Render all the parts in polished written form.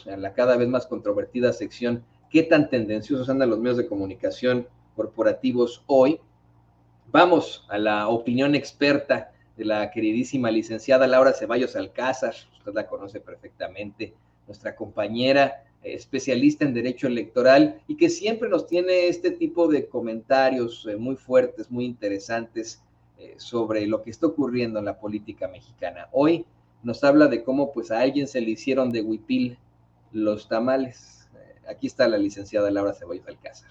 a la cada vez más controvertida sección ¿qué tan tendenciosos andan los medios de comunicación corporativos hoy? Vamos a la opinión experta de la queridísima licenciada Laura Ceballos Alcázar, usted la conoce perfectamente, nuestra compañera especialista en derecho electoral y que siempre nos tiene este tipo de comentarios muy fuertes, muy interesantes sobre lo que está ocurriendo en la política mexicana. Hoy nos habla de cómo pues a alguien se le hicieron de huipil los tamales. Aquí está la licenciada Laura Ceballos Alcázar.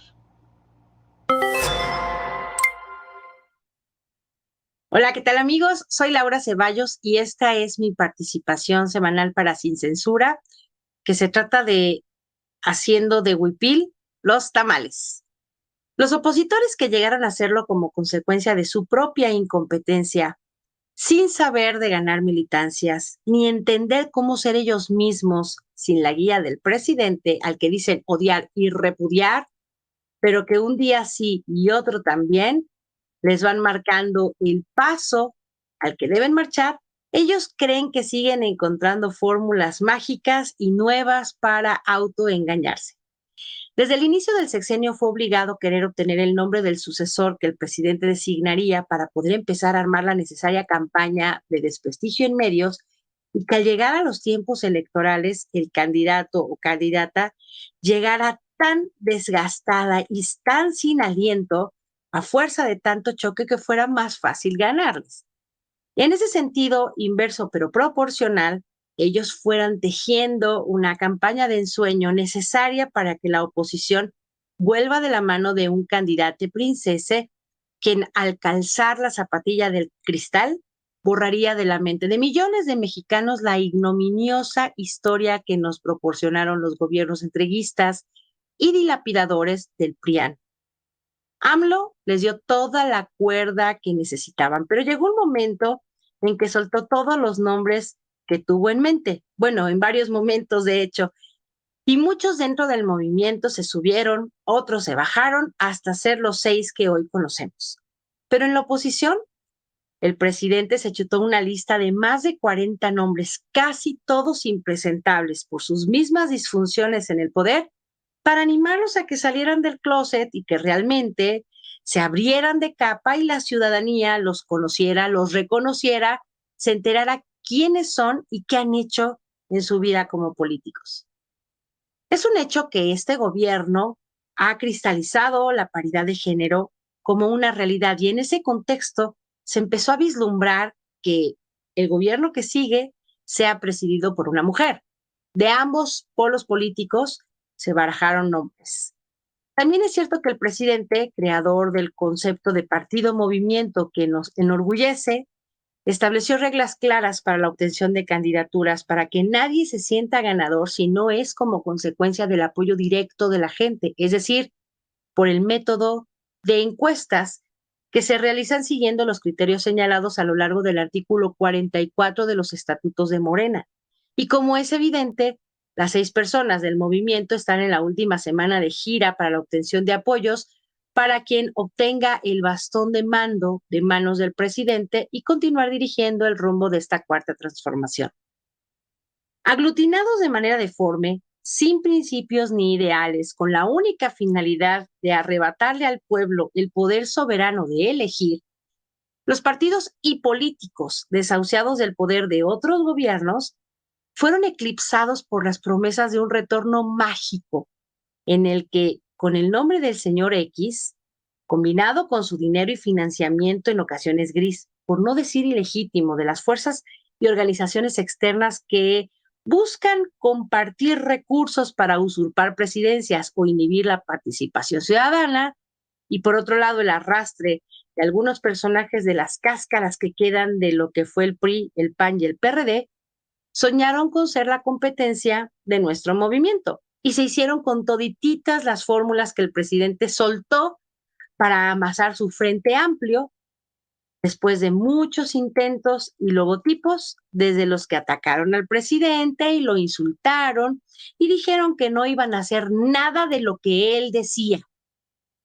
Hola, ¿qué tal amigos? Soy Laura Ceballos y esta es mi participación semanal para Sin Censura, que se trata de haciendo de huipil los tamales. Los opositores que llegaron a hacerlo como consecuencia de su propia incompetencia, sin saber de ganar militancias, ni entender cómo ser ellos mismos sin la guía del presidente al que dicen odiar y repudiar, pero que un día sí y otro también les van marcando el paso al que deben marchar, ellos creen que siguen encontrando fórmulas mágicas y nuevas para autoengañarse. Desde el inicio del sexenio fue obligado a querer obtener el nombre del sucesor que el presidente designaría para poder empezar a armar la necesaria campaña de desprestigio en medios y que al llegar a los tiempos electorales el candidato o candidata llegara tan desgastada y tan sin aliento a fuerza de tanto choque que fuera más fácil ganarles. En ese sentido inverso pero proporcional, ellos fueran tejiendo una campaña de ensueño necesaria para que la oposición vuelva de la mano de un candidato princese quien al calzar la zapatilla del cristal borraría de la mente de millones de mexicanos la ignominiosa historia que nos proporcionaron los gobiernos entreguistas y dilapidadores del PRIAN. AMLO les dio toda la cuerda que necesitaban, pero llegó un momento en que soltó todos los nombres que tuvo en mente. Bueno, en varios momentos, de hecho, y muchos dentro del movimiento se subieron, otros se bajaron hasta ser los 6 que hoy conocemos. Pero en la oposición, el presidente se chutó una lista de más de 40 nombres, casi todos impresentables por sus mismas disfunciones en el poder, para animarlos a que salieran del closet y que realmente se abrieran de capa y la ciudadanía los conociera, los reconociera, se enterara quiénes son y qué han hecho en su vida como políticos. Es un hecho que este gobierno ha cristalizado la paridad de género como una realidad y en ese contexto se empezó a vislumbrar que el gobierno que sigue sea presidido por una mujer. De ambos polos políticos se barajaron nombres. También es cierto que el presidente, creador del concepto de partido movimiento que nos enorgullece, estableció reglas claras para la obtención de candidaturas para que nadie se sienta ganador si no es como consecuencia del apoyo directo de la gente, es decir, por el método de encuestas que se realizan siguiendo los criterios señalados a lo largo del artículo 44 de los estatutos de Morena. Y como es evidente, las 6 personas del movimiento están en la última semana de gira para la obtención de apoyos para quien obtenga el bastón de mando de manos del presidente y continuar dirigiendo el rumbo de esta cuarta transformación. Aglutinados de manera deforme, sin principios ni ideales, con la única finalidad de arrebatarle al pueblo el poder soberano de elegir, los partidos y políticos desahuciados del poder de otros gobiernos fueron eclipsados por las promesas de un retorno mágico en el que, con el nombre del señor X, combinado con su dinero y financiamiento en ocasiones gris, por no decir ilegítimo, de las fuerzas y organizaciones externas que buscan compartir recursos para usurpar presidencias o inhibir la participación ciudadana, y por otro lado el arrastre de algunos personajes de las cáscaras que quedan de lo que fue el PRI, el PAN y el PRD, soñaron con ser la competencia de nuestro movimiento y se hicieron con todititas las fórmulas que el presidente soltó para amasar su frente amplio después de muchos intentos y logotipos, desde los que atacaron al presidente y lo insultaron y dijeron que no iban a hacer nada de lo que él decía,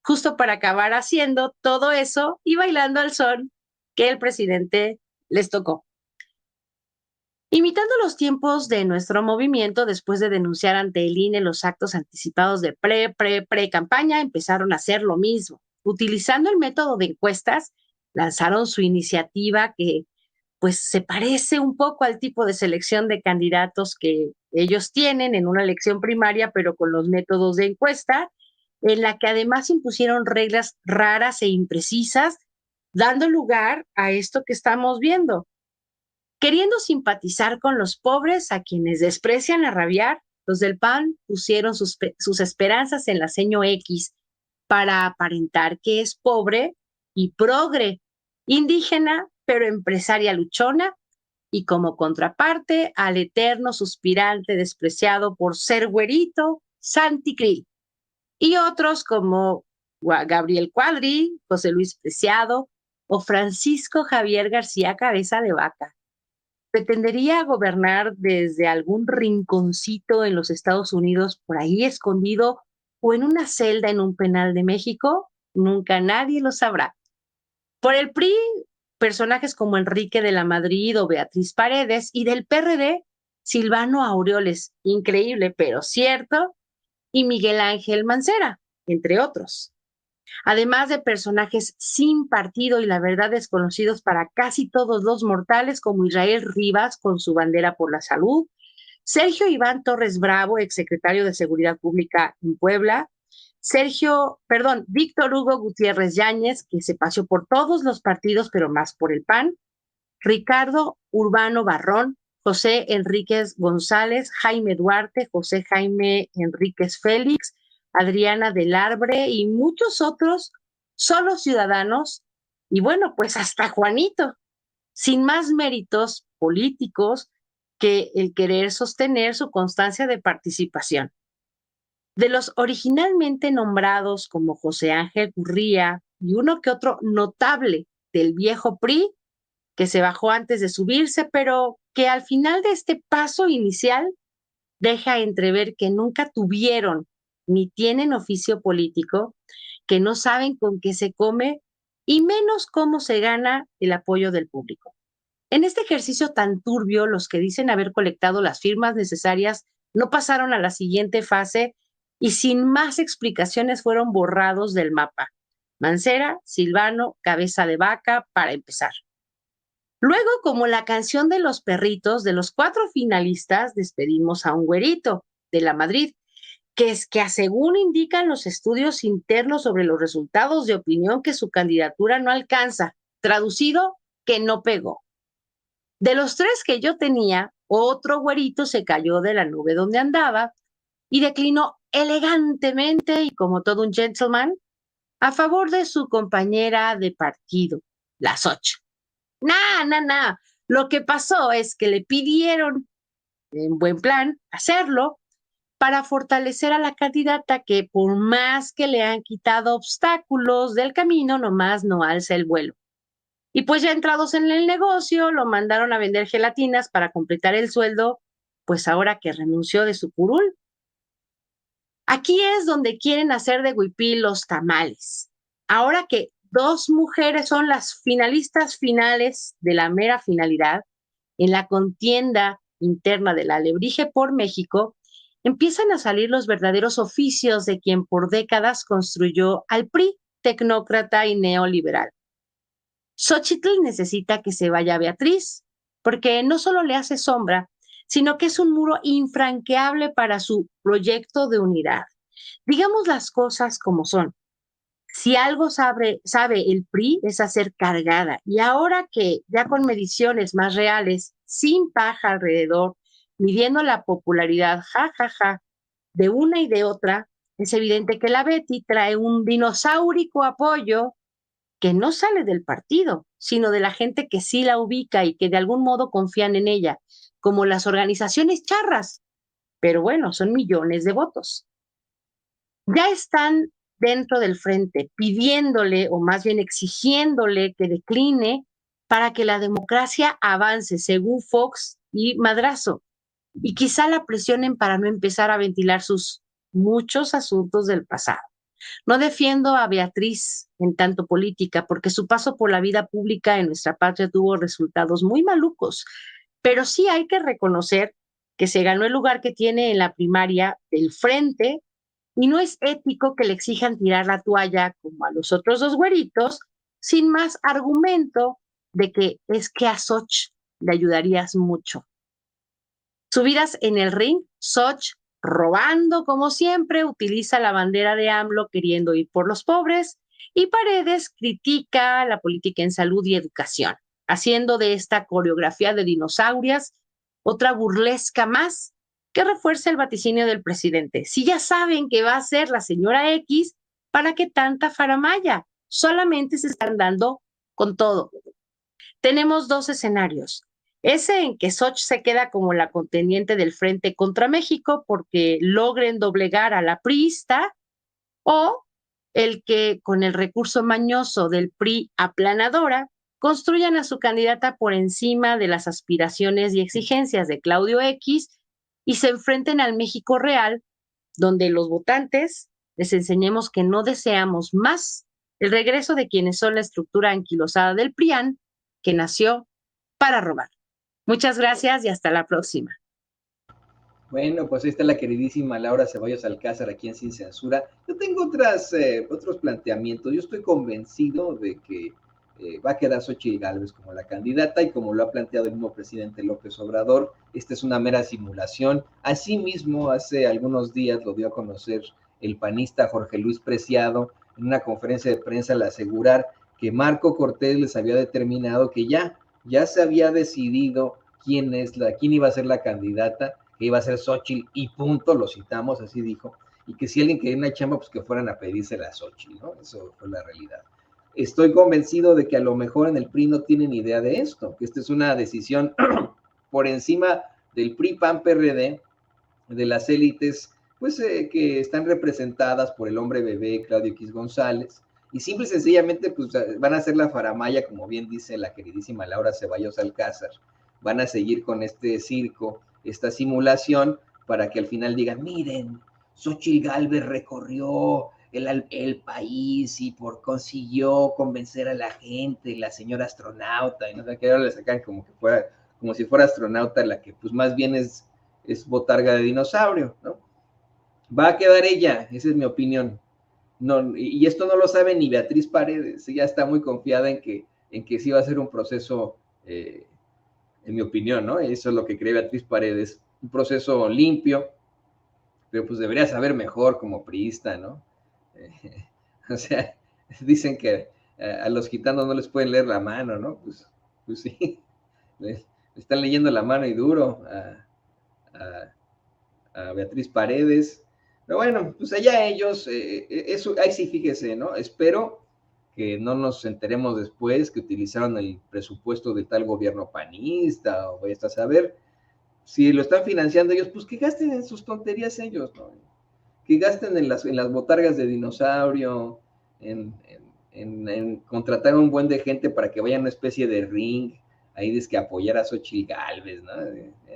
justo para acabar haciendo todo eso y bailando al son que el presidente les tocó. Imitando los tiempos de nuestro movimiento, después de denunciar ante el INE los actos anticipados de pre-campaña, empezaron a hacer lo mismo. Utilizando el método de encuestas, lanzaron su iniciativa que pues se parece un poco al tipo de selección de candidatos que ellos tienen en una elección primaria, pero con los métodos de encuesta, en la que además impusieron reglas raras e imprecisas, dando lugar a esto que estamos viendo. Queriendo simpatizar con los pobres, a quienes desprecian a rabiar, los del PAN pusieron sus esperanzas en la seño X para aparentar que es pobre y progre, indígena, pero empresaria luchona, y como contraparte al eterno suspirante despreciado por ser güerito, Santi Krill, y otros como Gabriel Cuadri, José Luis Preciado o Francisco Javier García Cabeza de Vaca. Pretendería gobernar desde algún rinconcito en los Estados Unidos, por ahí escondido, o en una celda en un penal de México. Nunca nadie lo sabrá. Por el PRI, personajes como Enrique de la Madrid o Beatriz Paredes, y del PRD, Silvano Aureoles, increíble pero cierto, y Miguel Ángel Mancera, entre otros. Además de personajes sin partido y la verdad desconocidos para casi todos los mortales, como Israel Rivas con su bandera por la salud, Sergio Iván Torres Bravo, exsecretario de Seguridad Pública en Puebla, Víctor Hugo Gutiérrez Yáñez, que se paseó por todos los partidos, pero más por el PAN, Ricardo Urbano Barrón, José Enríquez González, Jaime Duarte, José Jaime Enríquez Félix, Adriana del Arbre y muchos otros, solo ciudadanos, y bueno, pues hasta Juanito, sin más méritos políticos que el querer sostener su constancia de participación. De los originalmente nombrados como José Ángel Gurría y uno que otro notable del viejo PRI, que se bajó antes de subirse, pero que al final de este paso inicial deja entrever que nunca tuvieron ni tienen oficio político, que no saben con qué se come y menos cómo se gana el apoyo del público. En este ejercicio tan turbio, los que dicen haber colectado las firmas necesarias no pasaron a la siguiente fase y sin más explicaciones fueron borrados del mapa. Mancera, Silvano, Cabeza de Vaca, para empezar. Luego, como la canción de los perritos, de los 4 finalistas, despedimos a un güerito de la Madrid, que es que, según indican los estudios internos sobre los resultados de opinión, que su candidatura no alcanza. Traducido, que no pegó. De los 3 que yo tenía, otro güerito se cayó de la nube donde andaba y declinó elegantemente y como todo un gentleman a favor de su compañera de partido, las 8. Nah. Lo que pasó es que le pidieron, en buen plan, hacerlo para fortalecer a la candidata que por más que le han quitado obstáculos del camino, nomás no alza el vuelo. Y pues ya entrados en el negocio, lo mandaron a vender gelatinas para completar el sueldo, pues ahora que renunció de su curul. Aquí es donde quieren hacer de huipil los tamales. Ahora que 2 mujeres son las finalistas finales de la mera finalidad, en la contienda interna del alebrije por México, empiezan a salir los verdaderos oficios de quien por décadas construyó al PRI tecnócrata y neoliberal. Xóchitl necesita que se vaya Beatriz, porque no solo le hace sombra, sino que es un muro infranqueable para su proyecto de unidad. Digamos las cosas como son. Si algo sabe el PRI es hacer cargada, y ahora que ya con mediciones más reales, sin paja alrededor, midiendo la popularidad, de una y de otra, es evidente que la Betty trae un dinosaurico apoyo que no sale del partido, sino de la gente que sí la ubica y que de algún modo confían en ella, como las organizaciones charras. Pero bueno, son millones de votos. Ya están dentro del frente pidiéndole, o más bien exigiéndole que decline para que la democracia avance, según Fox y Madrazo, y quizá la presionen para no empezar a ventilar sus muchos asuntos del pasado. No defiendo a Beatriz en tanto política, porque su paso por la vida pública en nuestra patria tuvo resultados muy malucos, pero sí hay que reconocer que se ganó el lugar que tiene en la primaria del frente y no es ético que le exijan tirar la toalla como a los otros dos güeritos sin más argumento de que es que a Soch le ayudarías mucho. Subidas en el ring, Soch, robando como siempre, utiliza la bandera de AMLO queriendo ir por los pobres y Paredes critica la política en salud y educación, haciendo de esta coreografía de dinosaurias otra burlesca más que refuerza el vaticinio del presidente. Si ya saben que va a ser la señora X, ¿para qué tanta faramaya? Solamente se están dando con todo. Tenemos dos escenarios. Ese en que Soch se queda como la contendiente del frente contra México porque logren doblegar a la priista, o el que con el recurso mañoso del PRI aplanadora construyan a su candidata por encima de las aspiraciones y exigencias de Claudio X y se enfrenten al México real, donde los votantes les enseñemos que no deseamos más el regreso de quienes son la estructura anquilosada del PRIAN que nació para robar. Muchas gracias y hasta la próxima. Bueno, pues ahí está la queridísima Laura Ceballos Alcázar aquí en Sin Censura. Yo tengo otros planteamientos. Yo estoy convencido de que va a quedar Xochitl Gálvez como la candidata y como lo ha planteado el mismo presidente López Obrador, esta es una mera simulación. Asimismo, hace algunos días lo dio a conocer el panista Jorge Luis Preciado en una conferencia de prensa al asegurar que Marco Cortés les había determinado que ya se había decidido quién iba a ser la candidata, que iba a ser Xochitl y punto, lo citamos, así dijo, y que si alguien quería una chamba, pues que fueran a pedírsela a Xochitl, ¿no? Eso fue la realidad. Estoy convencido de que a lo mejor en el PRI no tienen idea de esto, que esta es una decisión por encima del PRI, PAN, PRD, de las élites, pues que están representadas por el hombre bebé Claudio X González, y simple y sencillamente pues van a hacer la faramaya, como bien dice la queridísima Laura Ceballos Alcázar, van a seguir con este circo, esta simulación, para que al final digan, miren, Xochitl Gálvez recorrió el país y consiguió convencer a la gente, la señora astronauta, y no sé qué, ahora le sacan como si fuera astronauta, la que pues más bien es botarga de dinosaurio, ¿no? Va a quedar ella, esa es mi opinión. No, y esto no lo sabe ni Beatriz Paredes, ella está muy confiada en que sí va a ser un proceso, en mi opinión, ¿no? Eso es lo que cree Beatriz Paredes, un proceso limpio, pero pues debería saber mejor como priista, ¿no? O sea, dicen que a los gitanos no les pueden leer la mano, ¿no? Pues sí, le están leyendo la mano y duro a Beatriz Paredes. Pero bueno, pues allá ellos, eso, ahí sí fíjese, ¿no? Espero que no nos enteremos después que utilizaron el presupuesto de tal gobierno panista o vaya a saber. Si lo están financiando ellos, pues que gasten en sus tonterías ellos, ¿no? Que gasten en las botargas de dinosaurio, en contratar a un buen de gente para que vaya a una especie de ring, ahí es que apoyar a Xochitl Gálvez, ¿no?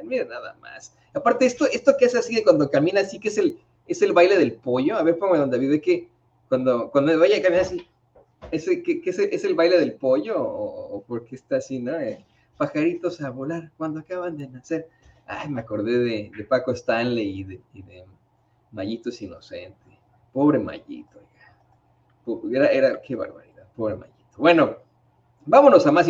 Mira nada más. Aparte, esto que es así, cuando camina así, que es el baile del pollo. A ver, póngame donde vive que cuando vaya a caminar así, ¿es el baile del pollo o por qué está así, no? Pajaritos a volar cuando acaban de nacer. Ay, me acordé de Paco Stanley y de Mayito es inocente. Pobre Mayito, oiga. Qué barbaridad, pobre Mayito. Bueno, vámonos a más